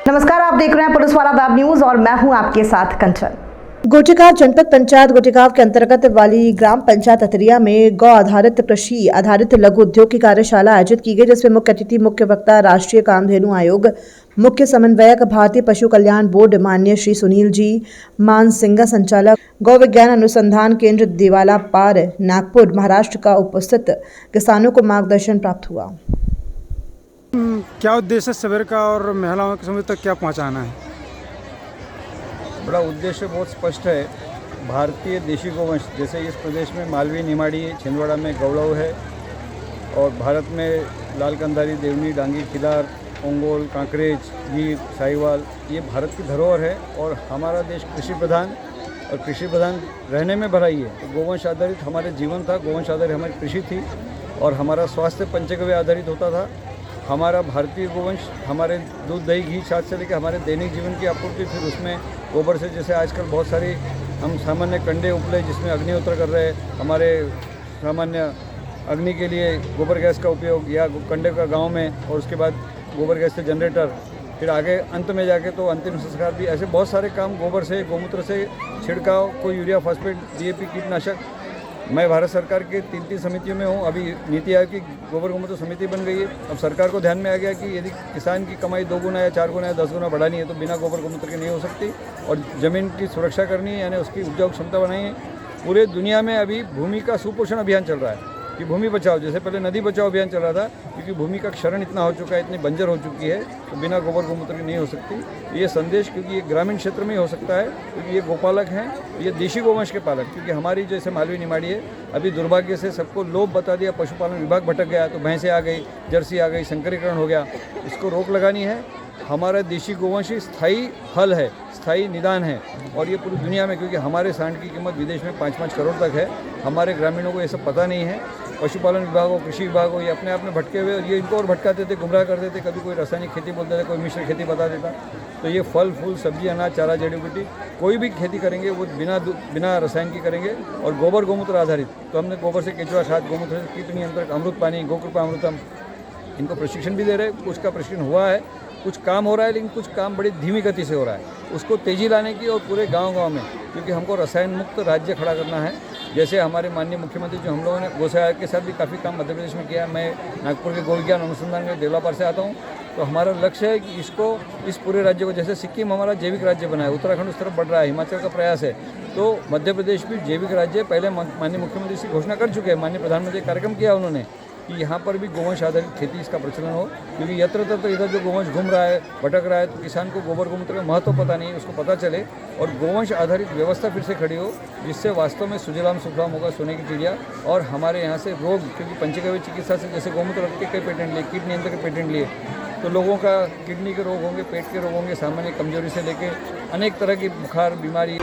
नमस्कार, आप देख रहे हैं पुलिस वाला वेब न्यूज और मैं हूं आपके साथ कंचन। गोटेगांव जनपद पंचायत गोटेगांव के अंतर्गत वाली ग्राम पंचायत अतरिया में गौ आधारित कृषि आधारित लघु उद्योग की कार्यशाला आयोजित की गई, जिसमें मुख्य अतिथि मुख्य वक्ता राष्ट्रीय कामधेनु आयोग मुख्य समन्वयक भारतीय पशु कल्याण बोर्ड माननीय श्री सुनील जी मानसिंगा, संचालक गौ विज्ञान अनुसंधान केंद्र देवाला पार नागपुर महाराष्ट्र का उपस्थित किसानों को मार्गदर्शन प्राप्त हुआ। क्या उद्देश्य सवेर का और महिलाओं के समूह तक क्या पहुंचाना है? बड़ा उद्देश्य बहुत स्पष्ट है। भारतीय देशी गोवंश, जैसे इस प्रदेश में मालवी, निमाड़ी, छिंदवाड़ा में गौड़व है और भारत में लाल कंधारी, देवनी, डांगी, खिलार, ओंगोल, कांकरेज, गीर, साहिवाल, ये भारत की धरोहर है। और हमारा देश कृषि प्रधान और कृषि प्रधान रहने में भरा ही है। तो गोवंश आधारित हमारे जीवन था, गोवंश आधारित हमारी कृषि थी और हमारा स्वास्थ्य पंचगव्य आधारित होता था। हमारा भारतीय गोवंश हमारे दूध, दही, घी, छाछ से लेकर हमारे दैनिक जीवन की आपूर्ति, फिर उसमें गोबर से, जैसे आजकल बहुत सारी हम सामान्य कंडे उपले जिसमें अग्निहोत्र कर रहे हैं, हमारे सामान्य अग्नि के लिए गोबर गैस का उपयोग या कंडे का गांव में, और उसके बाद गोबर गैस से जनरेटर, फिर आगे अंत में जाके तो अंतिम संस्कार भी, ऐसे बहुत सारे काम गोबर से, गोमूत्र से, छिड़काव, कोई यूरिया, फॉस्फेट, डीएपी, कीटनाशक। मैं भारत सरकार के 3 समितियों में हूँ। अभी नीति आयोग की गोबर गोमूत्र समिति बन गई है। अब सरकार को ध्यान में आ गया कि यदि किसान की कमाई 2 गुना या 4 गुना या 10 गुना बढ़ानी है तो बिना गोबर गोमूत्र के नहीं हो सकती, और ज़मीन की सुरक्षा करनी है, यानी उसकी उपजाऊ क्षमता बनानी है। पूरे दुनिया में अभी भूमि का सुपोषण अभियान चल रहा है कि भूमि बचाओ, जैसे पहले नदी बचाओ अभियान चल रहा था, क्योंकि भूमि का क्षरण इतना हो चुका है, इतनी बंजर हो चुकी है, तो बिना गोबर गोमूत्र की नहीं हो सकती। ये संदेश, क्योंकि ये ग्रामीण क्षेत्र में ही हो सकता है, क्योंकि ये गोपालक हैं, ये देशी गोवंश के पालक, क्योंकि हमारी जैसे मालवी, निमाड़ी है, अभी दुर्भाग्य से सबको लोभ बता दिया, पशुपालन विभाग भटक गया, तो भैंसें आ गई, जर्सी आ गई, संकरीकरण हो गया। इसको रोक लगानी है। हमारा देशी गोवंश स्थायी हल है, स्थायी निदान है, और ये पूरी दुनिया में, क्योंकि हमारे सांड की कीमत विदेश में 5-5 करोड़ तक है। हमारे ग्रामीणों को ये सब पता नहीं है। पशुपालन विभाग हो, कृषि विभाग हो, ये अपने आप में भटके हुए, और ये इनको और भटकाते थे, गुमराह करते थे। कभी कोई रासायनिक खेती बोलते थे, कोई मिश्र खेती बता देता। तो ये फल, फूल, सब्जी, अनाज, चारा, जड़ी बूटी, कोई भी खेती करेंगे वो बिना रसायन की करेंगे और गोबर गोमूत्र आधारित। तो हमने गोबर से केंचुआ खाद, गोमूत्र से कीट नियंत्रण, अमृत पानी, गोकृपा अमृतम, इनको प्रशिक्षण भी दे रहे हैं। कुछ का प्रशिक्षण हुआ है, कुछ काम हो रहा है, लेकिन कुछ काम बड़ी धीमी गति से हो रहा है। उसको तेज़ी लाने की, और पूरे गांव-गांव में, क्योंकि हमको रसायन मुक्त राज्य खड़ा करना है। जैसे हमारे माननीय मुख्यमंत्री, जो हम लोगों ने गोसाई आयोग के साथ भी काफ़ी काम मध्य प्रदेश में किया है। मैं नागपुर के गौ विज्ञान अनुसंधान में देवलापार से आता हूँ, तो हमारा लक्ष्य है कि इसको, इस पूरे राज्य को, जैसे सिक्किम हमारा जैविक राज्य बना है, उत्तराखंड उस तरफ बढ़ रहा है, हिमाचल का प्रयास है, तो मध्य प्रदेश भी जैविक राज्य पहले माननीय मुख्यमंत्री से घोषणा कर चुके हैं। माननीय प्रधानमंत्री कार्यक्रम किया उन्होंने कि यहाँ पर भी गोवंश आधारित खेती, इसका प्रचलन हो, क्योंकि यत्र तत्र इधर जो गोवंश घूम रहा है, भटक रहा है, तो किसान को गोबर गोमूत्र का महत्व पता नहीं है, उसको पता चले और गोवंश आधारित व्यवस्था फिर से खड़ी हो, जिससे वास्तव में सुजलाम सुफलाम होगा, सोने की चिड़िया। और हमारे यहाँ से रोग, क्योंकि पंचगव्य चिकित्सा से, जैसे गोमूत्र के कई पेटेंट लिए, कीट नियंत्रण के पेटेंट लिए, तो लोगों का किडनी के रोग होंगे, पेट के रोग होंगे, सामान्य कमजोरी से लेकर अनेक तरह की बुखार बीमारी।